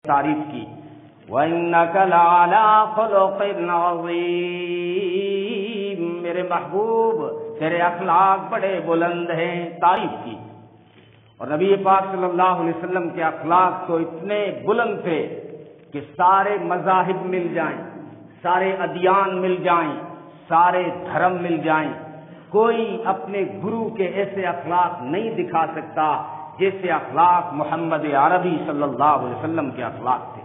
تعریف کی، وَإِنَّكَ لَعَلَىٰ خُلُقٍ عَظِيمٍ، میرے محبوب تیرے اخلاق بڑے بلند ہیں، تعریف کی۔ اور نبی پاک صلی اللہ علیہ وسلم کے اخلاق تو اتنے بلند تھے کہ سارے مذاہب مل جائیں، سارے ادیان مل جائیں، سارے دھرم مل جائیں، کوئی اپنے گرو کے ایسے اخلاق نہیں دکھا سکتا جیسے اخلاق محمد عربی صلی اللہ علیہ وسلم کے اخلاق تھے۔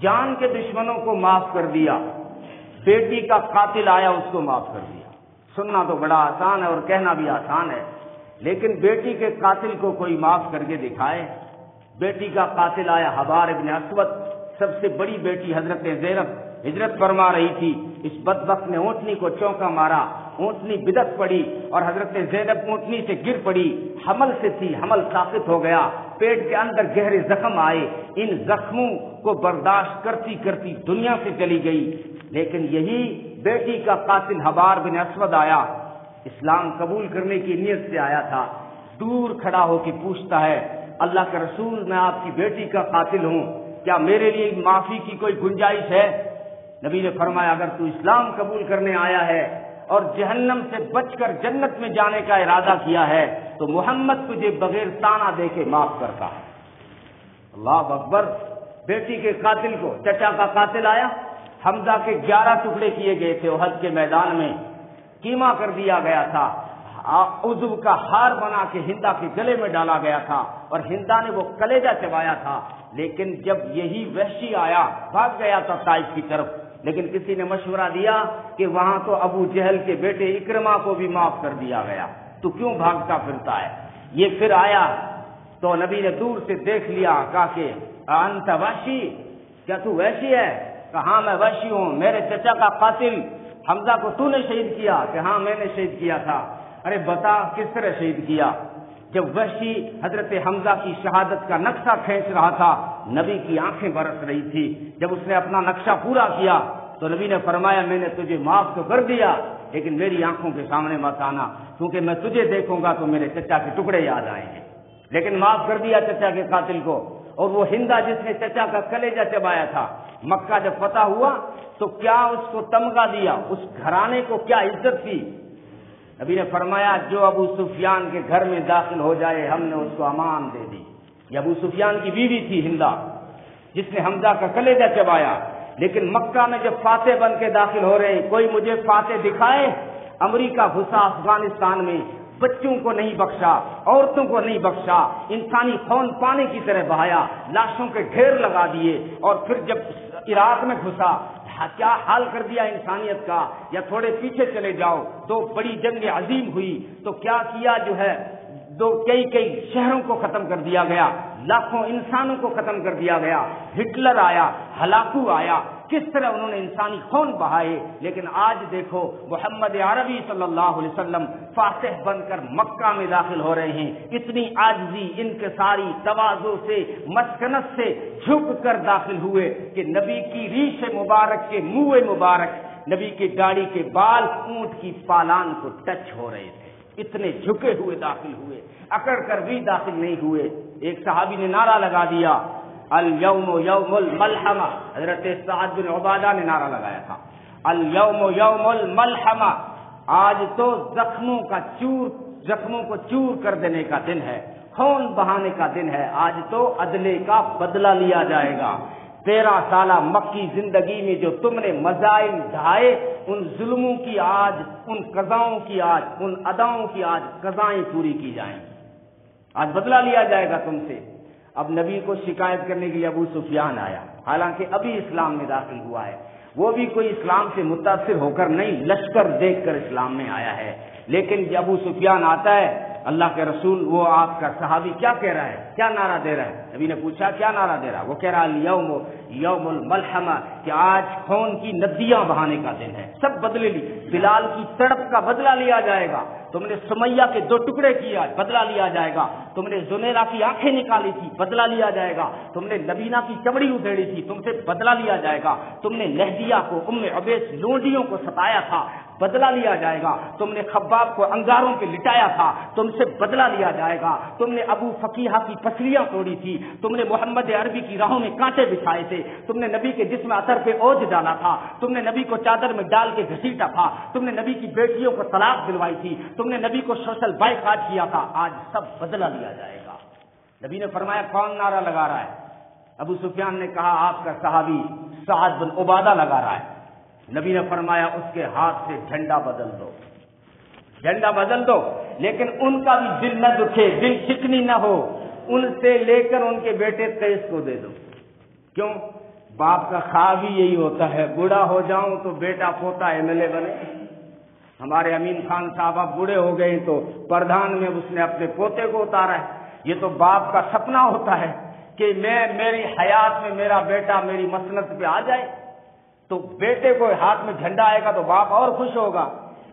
جان کے دشمنوں کو معاف کر دیا، بیٹی کا قاتل آیا اس کو معاف کر دیا۔ سننا تو بڑا آسان ہے اور کہنا بھی آسان ہے، لیکن بیٹی کے قاتل کو کوئی معاف کر کے دکھائے۔ بیٹی کا قاتل آیا حبار ابن اسود، سب سے بڑی بیٹی حضرت زینب ہجرت فرما رہی تھی، اس بدبخت نے اونٹنی کو چونکا مارا، اونٹنی بدک پڑی اور حضرت زینب اونٹنی سے گر پڑی، حمل سے تھی، حمل ساقط ہو گیا، پیٹ کے اندر گہرے زخم آئے، ان زخموں کو برداشت کرتی کرتی دنیا سے چلی گئی۔ لیکن یہی بیٹی کا قاتل حبار بن اسود آیا، اسلام قبول کرنے کی نیت سے آیا تھا، دور کھڑا ہو کے پوچھتا ہے، اللہ کے رسول میں آپ کی بیٹی کا قاتل ہوں، کیا میرے لیے معافی کی کوئی گنجائش ہے؟ نبی نے فرمایا اگر تو اسلام قبول کرنے آیا ہے اور جہنم سے بچ کر جنت میں جانے کا ارادہ کیا ہے تو محمد تجھے بغیر تانا دے کے معاف کرتا ہے۔ اللہ اکبر۔ بیٹی کے قاتل کو، چچا کا قاتل آیا، حمزہ کے 11 ٹکڑے کیے گئے تھے احد کے میدان میں، کیما کر دیا گیا تھا، عضو کا ہار بنا کے ہندا کے گلے میں ڈالا گیا تھا اور ہندا نے وہ کلیجہ چبایا تھا، لیکن جب یہی وحشی آیا بھاگ گیا تھا طائف کی طرف، لیکن کسی نے مشورہ دیا کہ وہاں تو ابو جہل کے بیٹے اکرما کو بھی معاف کر دیا گیا، تو کیوں بھاگتا پھرتا ہے؟ یہ پھر آیا تو نبی نے دور سے دیکھ لیا، کہا کہ انت وحشی، کیا تو وحشی ہے؟ کہا ہاں میں وحشی ہوں، میرے چچا کا قاتل حمزہ کو تو نے شہید کیا؟ کہ ہاں میں نے شہید کیا تھا۔ ارے بتا کس طرح شہید کیا؟ جب وحشی حضرت حمزہ کی شہادت کا نقشہ کھینچ رہا تھا، نبی کی آنکھیں برس رہی تھی، جب اس نے اپنا نقشہ پورا کیا تو نبی نے فرمایا میں نے تجھے معاف تو کر دیا لیکن میری آنکھوں کے سامنے مت آنا، کیونکہ میں تجھے دیکھوں گا تو میرے چچا کے ٹکڑے یاد آئیں گے۔ لیکن معاف کر دیا چچا کے قاتل کو۔ اور وہ ہندا جس نے چچا کا کلیجہ چبایا تھا، مکہ جب فتح ہوا تو کیا اس کو تمغہ دیا، اس گھرانے کو کیا عزت دی؟ نبی نے فرمایا جو ابو سفیان کے گھر میں داخل ہو جائے ہم نے اس کو امان دے دی۔ یہ ابو سفیان کی بیوی تھی ہندا، جس نے حمزہ کا کلیجہ چبایا۔ لیکن مکہ میں جب فاتح بن کے داخل ہو رہے ہیں، کوئی مجھے فاتح دکھائے؟ امریکہ گھسا افغانستان میں، بچوں کو نہیں بخشا، عورتوں کو نہیں بخشا، انسانی خون پانی کی طرح بہایا، لاشوں کے ڈھیر لگا دیے، اور پھر جب عراق میں گھسا کیا حال کر دیا انسانیت کا۔ یا تھوڑے پیچھے چلے جاؤ تو بڑی جنگ عظیم ہوئی تو کیا کیا جو ہے کئی شہروں کو ختم کر دیا گیا، لاکھوں انسانوں کو ختم کر دیا گیا، ہٹلر آیا، ہلاکو آیا، کس طرح انہوں نے انسانی خون بہائے۔ لیکن آج دیکھو محمد عربی صلی اللہ علیہ وسلم فاتح بن کر مکہ میں داخل ہو رہے ہیں، اتنی عاجزی، انکساری، تواضع سے، مسکنت سے جھک کر داخل ہوئے کہ نبی کی ریش مبارک کے منہ مبارک، نبی کی داڑھی کے بال اونٹ کی پالان کو ٹچ ہو رہے تھے، اتنے جھکے ہوئے داخل ہوئے، اکڑ کر بھی داخل نہیں ہوئے۔ ایک صحابی نے نعرہ لگا دیا الیوم یوم الملحمہ، حضرت سعد بن عبادہ نے نعرہ لگایا تھا الیوم یوم الملحمہ، آج تو زخموں کو چور کر دینے کا دن ہے، خون بہانے کا دن ہے، آج تو عدلے کا بدلہ لیا جائے گا۔ 13 سالہ مکی زندگی میں جو تم نے مظالم ڈھائے، ان ظلموں کی آج، ان قضاؤں کی آج، ان اداؤں کی آج قضائیں پوری کی جائیں گی، آج بدلہ لیا جائے گا تم سے۔ اب نبی کو شکایت کرنے کے لیے ابو سفیان آیا، حالانکہ ابھی اسلام میں داخل ہوا ہے، وہ بھی کوئی اسلام سے متاثر ہو کر نہیں، لشکر دیکھ کر اسلام میں آیا ہے۔ لیکن جب ابو سفیان آتا ہے، اللہ کے رسول وہ آپ کا صحابی کیا کہہ رہا ہے، کیا نعرہ دے رہا ہے؟ نبی نے پوچھا کیا نعرہ دے رہا ہے؟ وہ کہہ رہا ہے یوم الملحمہ، کہ آج خون کی ندیاں بہانے کا دن ہے، سب بدلے لی، بلال کی تڑپ کا بدلہ لیا جائے گا، تم نے سمیہ کے 2 ٹکڑے کیا، بدلہ لیا جائے گا، تم نے زنیرہ کی آنکھیں نکالی تھی، بدلہ لیا جائے گا، تم نے لبینہ کی چمڑی ادھیڑی تھی، تم سے بدلہ لیا جائے گا، تم نے لہدیہ کو، ام عبیس لونڈیوں کو ستایا تھا، بدلہ لیا جائے گا، تم نے خباب کو انگاروں پہ لٹایا تھا، تم سے بدلہ لیا جائے گا، تم نے ابو فقیہہ کی پسلیاں توڑی تھی، تم نے محمد عربی کی راہوں میں کانٹے بچھائے تھے، تم نے نبی کے جسم اثر پہ اوج ڈالا تھا، تم نے نبی کو چادر میں ڈال کے گھسیٹا تھا، تم نے نبی کی بیٹیوں کو طلاق دلوائی تھی، تم نے نبی کو سوشل بائیکاٹ کیا تھا، آج سب بدلہ لیا جائے گا۔ نبی نے فرمایا کون نعرہ لگا رہا ہے؟ ابو سفیان نے کہا آپ کا صحابی سعد بن عبادہ لگا رہا ہے۔ نبی نے فرمایا اس کے ہاتھ سے جھنڈا بدل دو، جھنڈا بدل دو، لیکن ان کا بھی دل نہ دکھے، دل شکنی نہ ہو، ان سے لے کر ان کے بیٹے قیس کو دے دو۔ کیوں؟ باپ کا خواب ہی یہی ہوتا ہے، بوڑھا ہو جاؤں تو بیٹا پوتا MLA بنے۔ ہمارے امین خان صاحب اب بوڑھے ہو گئے تو پردھان میں اس نے اپنے پوتے کو اتارا ہے۔ یہ تو باپ کا سپنا ہوتا ہے کہ میری حیات میں میرا بیٹا میری مسند پہ آ جائے، تو بیٹے کو ہاتھ میں جھنڈا آئے گا تو باپ اور خوش ہوگا۔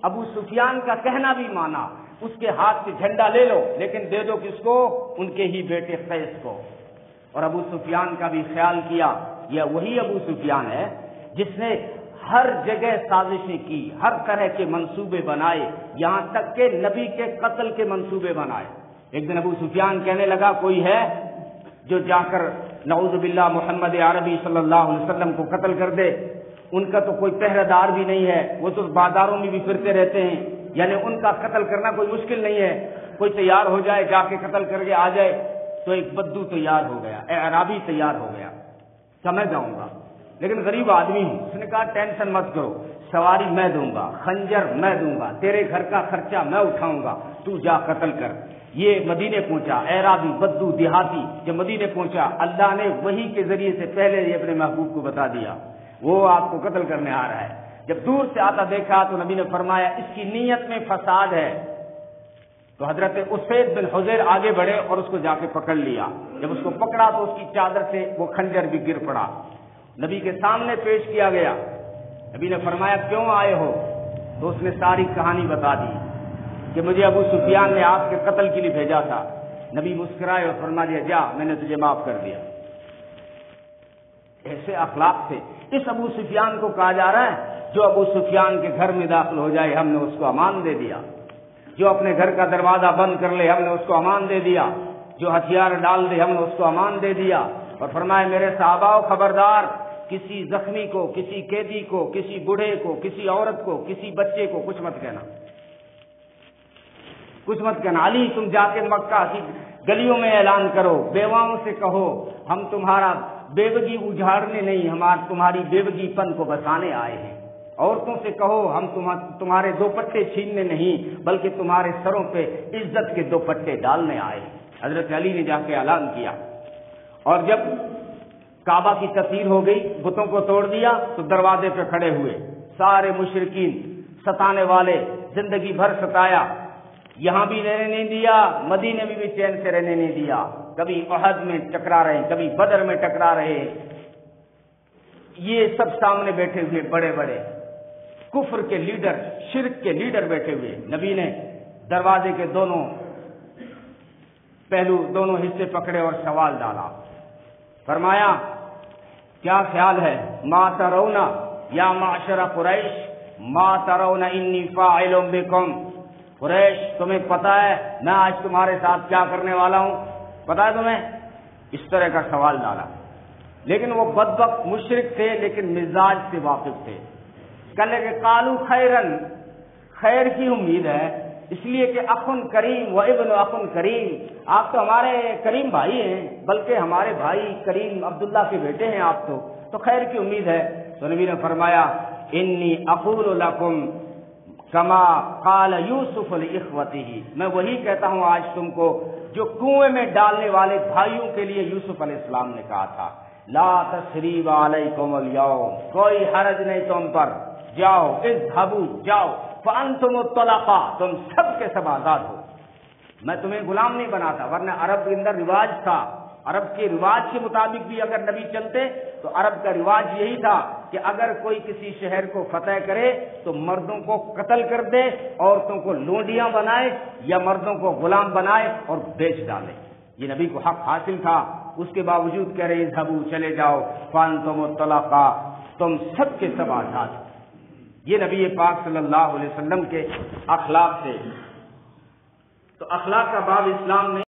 ابو سفیان کا کہنا بھی مانا، اس کے ہاتھ سے جھنڈا لے لو، لیکن دے دو کس کو؟ ان کے ہی بیٹے قیس کو۔ اور ابو سفیان کا بھی خیال کیا، یہ وہی ابو سفیان ہے جس نے ہر جگہ سازشیں کی، ہر طرح کے منصوبے بنائے، یہاں تک کہ نبی کے قتل کے منصوبے بنائے۔ ایک دن ابو سفیان کہنے لگا کوئی ہے جو جا کر نعوذ باللہ محمد عربی صلی اللہ علیہ وسلم کو قتل کر دے؟ ان کا تو کوئی پہرہ دار بھی نہیں ہے، وہ تو بازاروں میں بھی پھرتے رہتے ہیں، یعنی ان کا قتل کرنا کوئی مشکل نہیں ہے، کوئی تیار ہو جائے جا کے قتل کر کے آ جائے۔ تو ایک بدو تیار ہو گیا، اعرابی تیار ہو گیا، میں جاؤں گا، لیکن غریب آدمی ہوں۔ اس نے کہا ٹینشن مت کرو، سواری میں دوں گا، خنجر میں دوں گا، تیرے گھر کا خرچہ میں اٹھاؤں گا، تو جا قتل کر۔ یہ مدینے پہنچا، اعرابی بدو دیہاتی جب مدینے پہنچا، اللہ نے وحی کے ذریعے سے پہلے ہی اپنے محبوب کو بتا دیا وہ آپ کو قتل کرنے آ رہا ہے۔ جب دور سے آتا دیکھا تو نبی نے فرمایا اس کی نیت میں فساد ہے۔ تو حضرت اسید بن حضیر آگے بڑھے اور اس کو جا کے پکڑ لیا۔ جب اس کو پکڑا تو اس کی چادر سے وہ خنجر بھی گر پڑا، نبی کے سامنے پیش کیا گیا۔ نبی نے فرمایا کیوں آئے ہو؟ تو اس نے ساری کہانی بتا دی کہ مجھے ابو سفیان نے آپ کے قتل کے لیے بھیجا تھا۔ نبی مسکرائے اور فرما دیا جا، میں نے تجھے معاف کر دیا۔ ایسے اخلاق سے اس ابو سفیان کو کہا جا رہا ہے جو ابو سفیان کے گھر میں داخل ہو جائے ہم نے اس کو امان دے دیا، جو اپنے گھر کا دروازہ بند کر لے ہم نے اس کو امان دے دیا، جو ہتھیار ڈال دے ہم نے اس کو امان دے دیا۔ اور فرمایا میرے صحابہ خبردار، کسی زخمی کو، کسی قیدی کو، کسی بوڑھے کو، کسی عورت کو، کسی بچے کو کچھ مت کہنا، کچھ مت کہنا۔ علی تم جا کے مکہ کی گلیوں میں اعلان کرو، بیواؤں سے کہو ہم تمہارا بیوگی اجاڑنے نہیں، ہم تمہاری بیوگی پن کو بسانے آئے ہیں۔ عورتوں سے کہو ہم تمہارے دوپٹے چھیننے نہیں بلکہ تمہارے سروں پہ عزت کے دوپٹے ڈالنے آئے ہیں۔ حضرت علی نے جا کے اعلان کیا، اور جب کعبہ کی تطہیر ہو گئی، بتوں کو توڑ دیا، تو دروازے پہ کھڑے ہوئے سارے مشرکین، ستانے والے، زندگی بھر ستایا، یہاں بھی رہنے نہیں دیا، مدینے میں بھی چین سے رہنے نہیں دیا، کبھی احد میں ٹکرا رہے، کبھی بدر میں ٹکرا رہے، یہ سب سامنے بیٹھے ہوئے بڑے بڑے کفر کے لیڈر، شرک کے لیڈر بیٹھے ہوئے۔ نبی نے دروازے کے دونوں پہلو، دونوں حصے پکڑے اور سوال ڈالا، فرمایا کیا خیال ہے؟ ما ترون یا معشر قریش ما ترون انی فاعل بکم، قریش تمہیں پتہ ہے میں آج تمہارے ساتھ کیا کرنے والا ہوں؟ پتہ ہے تمہیں؟ اس طرح کا سوال ڈالا۔ لیکن وہ بدبخت مشرک تھے لیکن مزاج سے واقف تھے، کہنے کہ قالو خیرن، خیر کی امید ہے، اس لیے کہ اخن کریم و ابن اخن کریم، آپ تو ہمارے کریم بھائی ہیں، بلکہ ہمارے بھائی کریم عبداللہ کے بیٹے ہیں آپ تو خیر کی امید ہے۔ تو نبی نے فرمایا انی اقول لکم کما قال یوسف لاخوته، میں وہی کہتا ہوں آج تم کو جو کنویں میں ڈالنے والے بھائیوں کے لیے یوسف علیہ السلام نے کہا تھا، لا تثریب علیکم اليوم، کوئی حرج نہیں تم پر، جاؤ، اذهبوا، جاؤ، فانتم الطلقاء، تم سب کے سب آزاد ہو، میں تمہیں غلام نہیں بناتا۔ ورنہ عرب کے اندر رواج تھا، عرب کے رواج کے مطابق بھی اگر نبی چلتے تو عرب کا رواج یہی تھا کہ اگر کوئی کسی شہر کو فتح کرے تو مردوں کو قتل کر دے، عورتوں کو لونڈیاں بنائے یا مردوں کو غلام بنائے اور بیچ ڈالے۔ یہ نبی کو حق حاصل تھا، اس کے باوجود کہہ رہے اذهبوا، چلے جاؤ، فانتم الطلقاء، تم سب کے سب آزاد۔ یہ نبی پاک صلی اللہ علیہ وسلم کے اخلاق تھے۔ تو اخلاق کا باب اسلام میں